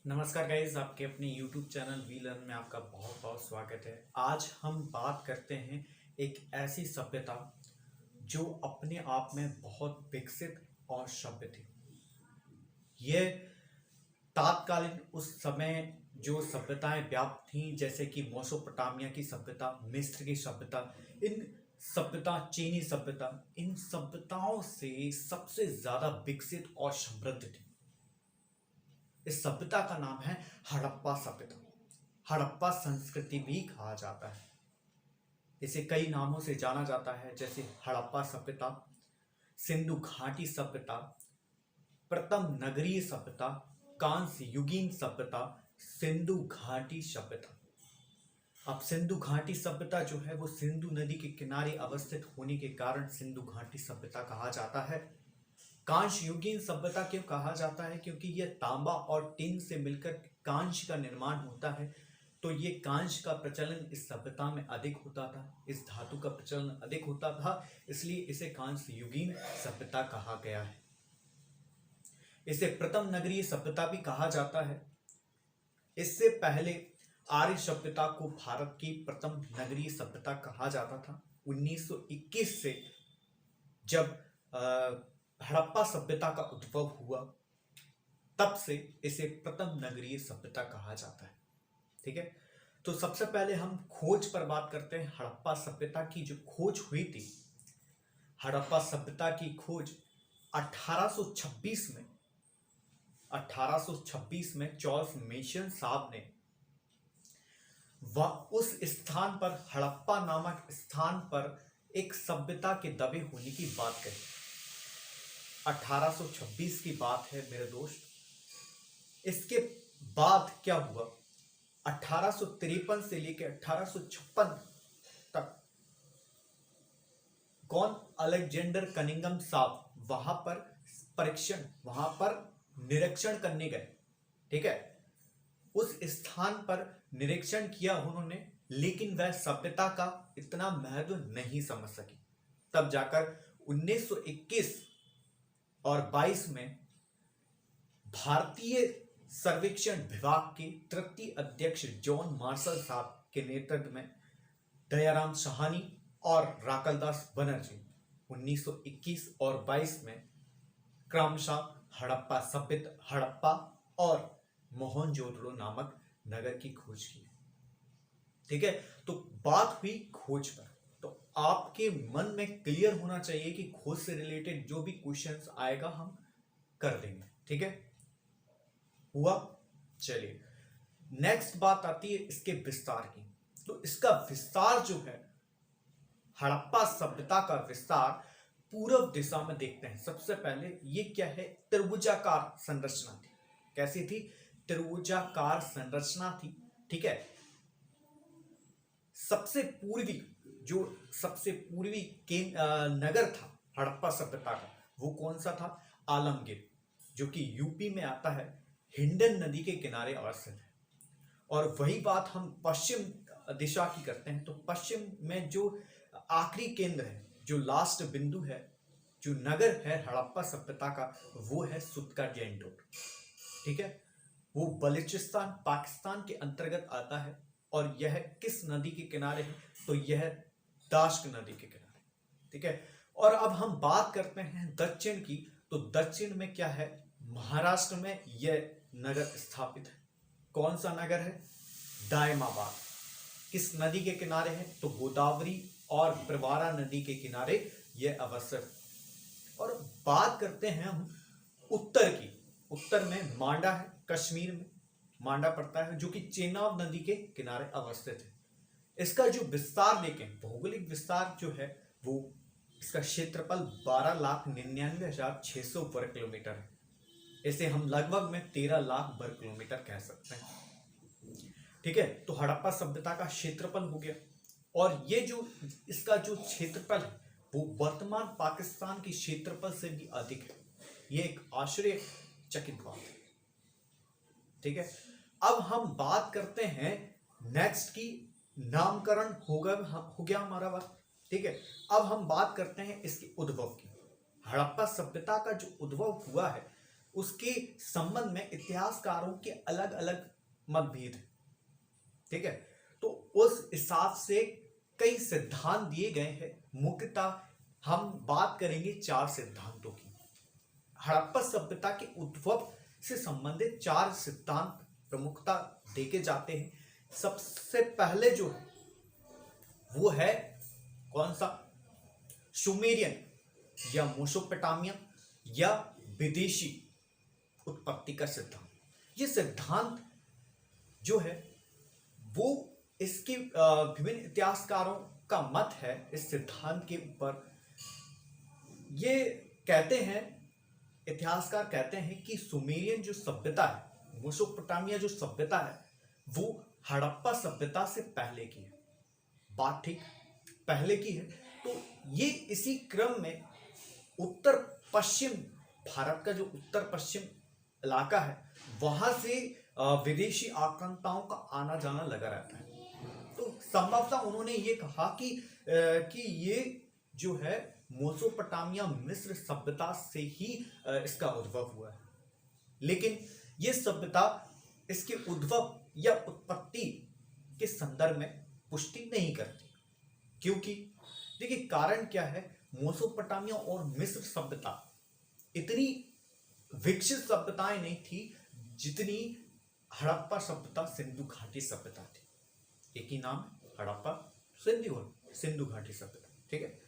नमस्कार गाइज, आपके अपने YouTube चैनल वी लर्न में आपका बहुत बहुत स्वागत है। आज हम बात करते हैं एक ऐसी सभ्यता जो अपने आप में बहुत विकसित और सभ्य थी। यह तात्कालीन उस समय जो सभ्यताएं व्याप्त थीं, जैसे कि मेसोपोटामिया की सभ्यता, मिस्र की सभ्यता, इन सभ्यता, चीनी सभ्यता, इन सभ्यताओं से सबसे ज्यादा विकसित और समृद्ध थी। इस सभ्यता का नाम है हड़प्पा सभ्यता। हड़प्पा संस्कृति भी कहा जाता है। इसे कई नामों से जाना जाता है, जैसे हड़प्पा सभ्यता, सिंधु घाटी सभ्यता, प्रथम नगरीय सभ्यता, कांस्य युगीन सभ्यता, सिंधु घाटी सभ्यता। अब सिंधु घाटी सभ्यता जो है वो सिंधु नदी के किनारे अवस्थित होने के कारण सिंधु घाटी सभ्यता कहा जाता है। कांस्य युगीन सभ्यता क्यों कहा जाता है? क्योंकि यह तांबा और टिन से मिलकर कांस्य का निर्माण होता है, तो ये कांस्य का प्रचलन इस सभ्यता में अधिक होता था, इस धातु का प्रचलन अधिक होता था, इसलिए इसे कांस्य युगीन सभ्यता कहा गया है। इसे प्रथम नगरीय सभ्यता भी कहा जाता है। इससे पहले आर्य सभ्यता को भारत की प्रथम नगरीय सभ्यता कहा जाता था। 1921 से जब हड़प्पा सभ्यता का उद्भव हुआ, तब से इसे प्रथम नगरीय सभ्यता कहा जाता है। ठीक है, तो सबसे पहले हम खोज पर बात करते हैं। हड़प्पा सभ्यता की जो खोज हुई थी, हड़प्पा सभ्यता की खोज 1826 में चार्ल्स मेसन साहब ने उस स्थान पर, हड़प्पा नामक स्थान पर एक सभ्यता के दबे होने की बात कही। 1826 की बात है मेरे दोस्त। इसके बाद क्या हुआ? 1853 से लेकर 1856 तक कौन? अलेक्जेंडर कनिंघम साहब वहां पर निरीक्षण करने गए। ठीक है, उस स्थान पर निरीक्षण किया उन्होंने, लेकिन वह सभ्यता का इतना महत्व नहीं समझ सकी। तब जाकर 1921 और 22 में भारतीय सर्वेक्षण विभाग के तृतीय अध्यक्ष जॉन मार्शल साहब के नेतृत्व में दयाराम साहनी और राकलदास बनर्जी 1921 और 22 में क्रमशः हड़प्पा और मोहनजोदड़ो नामक नगर की खोज की। ठीक है, तो बात हुई खोज पर। तो आपके मन में क्लियर होना चाहिए कि खोज से रिलेटेड जो भी क्वेश्चंस आएगा हम कर देंगे। ठीक है, हुआ। चलिए, नेक्स्ट बात आती है इसके विस्तार की। तो इसका विस्तार जो है, हड़प्पा सभ्यता का विस्तार पूर्व दिशा में देखते हैं। सबसे पहले ये क्या है? त्रिभुजाकार संरचना थी। कैसी थी? त्रिभुजाकार संरचना थी। ठीक है, सबसे पूर्वी नगर था हड़प्पा सभ्यता का, वो कौन सा था? आलमगीर, जो कि यूपी में आता है, हिंडन नदी के किनारे अवस्थित है। और वही बात हम पश्चिम दिशा की करते हैं, तो पश्चिम में जो आखिरी केंद्र है, जो लास्ट बिंदु है, जो नगर है हड़प्पा सभ्यता का, वो है सुतका जैंटोट। ठीक है, वो बलूचिस्तान पाकिस्तान के अंतर्गत आता है। और यह किस नदी के किनारे है? तो यह दाश्क नदी के किनारे। ठीक है, और अब हम बात करते हैं दक्षिण की। तो दक्षिण में क्या है? महाराष्ट्र में यह नगर स्थापित है। कौन सा नगर है? दायमाबाद। किस नदी के किनारे है? तो गोदावरी और प्रवारा नदी के किनारे यह अवस्थित। और बात करते हैं हम उत्तर की। उत्तर में मांडा है, कश्मीर में मांडा पड़ता है, जो कि चेनाब नदी के किनारे अवस्थित है। इसका जो विस्तार देखें, भौगोलिक विस्तार जो है वो, इसका क्षेत्रफल 12,99,600 वर्ग किलोमीटर है। इसे हम लगभग में 13 लाख वर्ग किलोमीटर कह सकते हैं। ठीक है, तो हड़प्पा सभ्यता का क्षेत्रफल हो गया। और ये जो इसका जो क्षेत्रफल है वो वर्तमान पाकिस्तान के क्षेत्रफल से भी अधिक है। ये एक आश्चर्यचकित बात है। ठीक है, अब हम बात करते हैं नेक्स्ट की। नामकरण हो गया हमारा बात। ठीक है, अब हम बात करते हैं इसके उद्भव की। हड़प्पा सभ्यता का जो उद्भव हुआ है उसके संबंध में इतिहासकारों के अलग अलग मतभेद हैं। ठीक है, तो उस हिसाब से कई सिद्धांत दिए गए हैं। मुख्यतः हम बात करेंगे 4 सिद्धांतों की। हड़प्पा सभ्यता के उद्भव से संबंधित 4 सिद्धांत प्रमुखता देखे जाते हैं। सबसे पहले जो है वो है कौन सा? सुमेरियन या मेसोपोटामिया या विदेशी उत्पत्ति का सिद्धांत। ये सिद्धांत जो है वो इसके विभिन्न इतिहासकारों का मत है इस सिद्धांत के ऊपर। ये कहते हैं, इतिहासकार कहते हैं कि सुमेरियन जो सभ्यता है, मेसोपोटामिया जो सभ्यता है, वो हड़प्पा सभ्यता से पहले की है। बात ठीक पहले की है। तो ये इसी क्रम में उत्तर पश्चिम भारत का जो उत्तर पश्चिम इलाका है वहां से विदेशी आक्रांताओं का आना जाना लगा रहता है। तो संभवतः उन्होंने ये कहा कि ये जो है मेसोपोटामिया मिस्र सभ्यता से ही इसका उद्भव हुआ है। लेकिन ये सभ्यता इसके उद्भव या उत्पत्ति के संदर्भ में पुष्टि नहीं करती। क्योंकि देखिए कारण क्या है, मेसोपोटामिया और मिस्र सभ्यता इतनी विकसित सभ्यताएं नहीं थी जितनी हड़प्पा सभ्यता, सिंधु घाटी सभ्यता थी। एक ही नाम है, हड़प्पा सिंधु घाटी सभ्यता। ठीक है,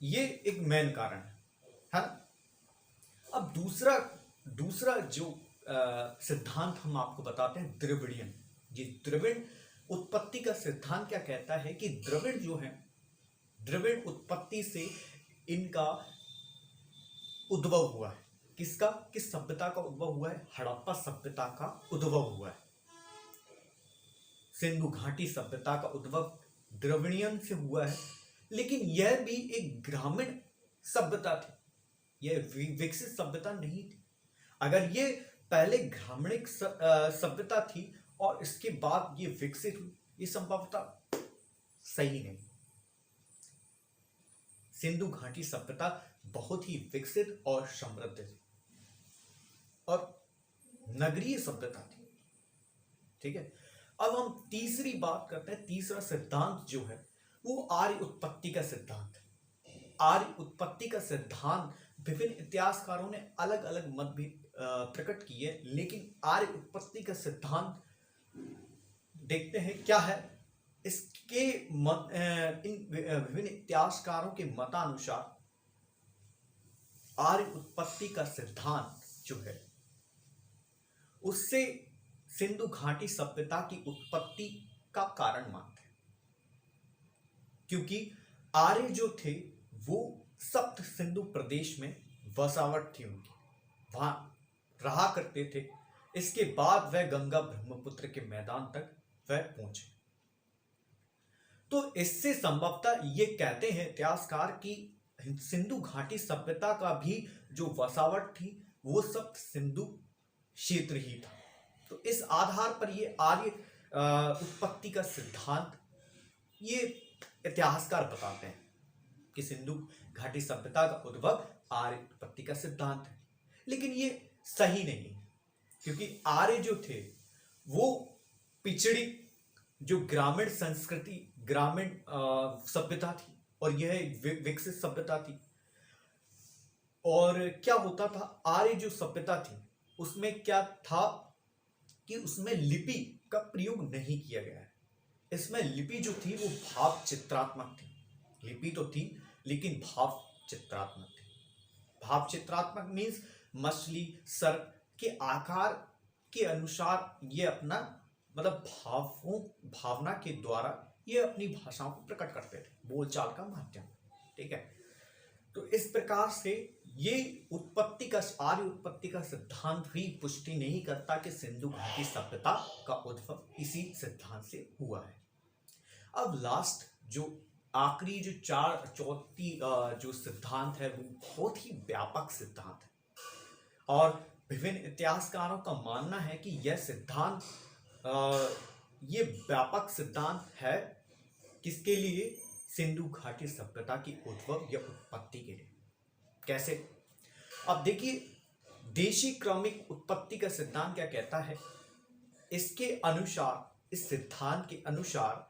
ये एक मेन कारण है ना। अब दूसरा जो सिद्धांत हम आपको बताते हैं, द्रविड़ियन। ये द्रविड़ उत्पत्ति का सिद्धांत क्या कहता है कि द्रविड़ जो है, द्रविड़ उत्पत्ति से इनका उद्भव हुआ है। किसका? किस सभ्यता का उद्भव हुआ है? हड़प्पा सभ्यता का उद्भव हुआ है। सिंधु घाटी सभ्यता का उद्भव द्रविड़ियन से हुआ है। लेकिन यह भी एक ग्रामीण सभ्यता थी, यह विकसित सभ्यता नहीं थी। अगर ये पहले ग्रामीण सभ्यता थी और इसके बाद ये विकसित हुई, ये संभवतः सही नहीं। सिंधु घाटी सभ्यता बहुत ही विकसित और समृद्ध थी और नगरीय सभ्यता थी। ठीक है, अब हम तीसरी बात करते हैं। तीसरा सिद्धांत जो है वो आर्य उत्पत्ति का सिद्धांत है। आर्य उत्पत्ति का सिद्धांत विभिन्न इतिहासकारों ने अलग अलग मत भी प्रकट किए, लेकिन आर्य उत्पत्ति का सिद्धांत देखते हैं क्या है। इसके मत, इन विभिन्न इतिहासकारों के मतानुसार आर्य उत्पत्ति का सिद्धांत जो है उससे सिंधु घाटी सभ्यता की उत्पत्ति का कारण मानते हैं। क्योंकि आर्य जो थे वो सप्त सिंधु प्रदेश में बसावट थी उनकी, वहां रहा करते थे। इसके बाद वह गंगा ब्रह्मपुत्र के मैदान तक वह पहुंचे। तो इससे संभवतः ये कहते हैं इतिहासकार कि सिंधु घाटी सभ्यता का भी जो बसावट थी वो सप्त सिंधु क्षेत्र ही था। तो इस आधार पर ये आर्य उत्पत्ति का सिद्धांत ये इतिहासकार बताते हैं कि सिंधु घाटी सभ्यता का उद्भव आर्य उत्पत्ति का सिद्धांत है। लेकिन ये सही नहीं, क्योंकि आर्य जो थे वो पिछड़ी जो ग्रामीण संस्कृति, ग्रामीण सभ्यता थी और यह एक विकसित सभ्यता थी। और क्या होता था, आर्य जो सभ्यता थी उसमें क्या था कि उसमें लिपि का प्रयोग नहीं किया गया है। इसमें लिपि जो थी वो भाव चित्रात्मक थी। लिपि तो थी लेकिन भाव चित्रात्मक थी। भाव चित्रात्मक मीन्स मछली, सर्प के आकार के अनुसार ये अपना मतलब भावना के द्वारा ये अपनी भाषाओं को प्रकट करते थे, बोलचाल का माध्यम। ठीक है, तो इस प्रकार से ये उत्पत्ति का, आर्य उत्पत्ति का सिद्धांत भी पुष्टि नहीं करता कि सिंधु घाटी सभ्यता का उद्भव इसी सिद्धांत से हुआ है। अब लास्ट जो आखिरी जो चौथी जो सिद्धांत है वो बहुत ही व्यापक सिद्धांत है और विभिन्न इतिहासकारों का मानना है कि यह सिद्धांत ये व्यापक सिद्धांत है किसके लिए? सिंधु घाटी सभ्यता की उद्भव या उत्पत्ति के लिए। कैसे? अब देखिए, देशी क्रमिक उत्पत्ति का सिद्धांत क्या कहता है? इसके अनुसार, इस सिद्धांत के अनुसार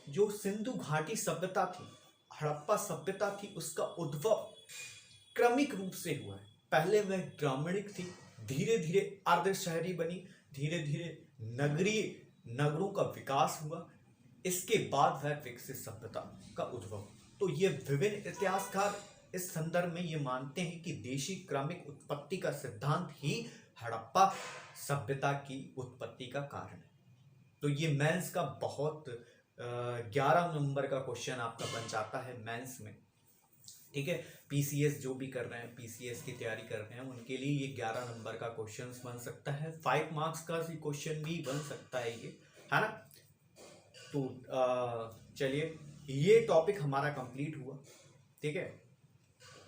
जो सिंधु घाटी सभ्यता थी, हड़प्पा सभ्यता थी, उसका उद्भव क्रमिक रूप से हुआ है। पहले वह ग्रामीणिक थी, धीरे धीरे अर्ध शहरी बनी, धीरे धीरे नगरीय नगरों का विकास हुआ, इसके बाद वह विकसित सभ्यता का उद्भव। तो ये विभिन्न इतिहासकार इस संदर्भ में ये मानते हैं कि देशी क्रमिक उत्पत्ति का सिद्धांत ही हड़प्पा सभ्यता की उत्पत्ति का कारण है। तो ये मेंस का बहुत 11 नंबर का क्वेश्चन आपका बन जाता है मेंस में, ठीक है। पीसीएस जो भी कर रहे हैं, पीसीएस की तैयारी कर रहे हैं, उनके लिए ये 11 नंबर का क्वेश्चन बन सकता है। 5 मार्क्स का क्वेश्चन भी बन सकता है ये, है ना। तो चलिए, ये टॉपिक हमारा कंप्लीट हुआ, ठीक है।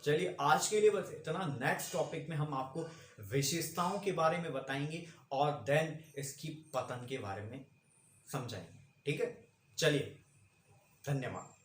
चलिए आज के लिए बस इतना। नेक्स्ट टॉपिक में हम आपको विशेषताओं के बारे में बताएंगे और देन इसकी पतन के बारे में समझाएंगे, ठीक है। चलिए, धन्यवाद।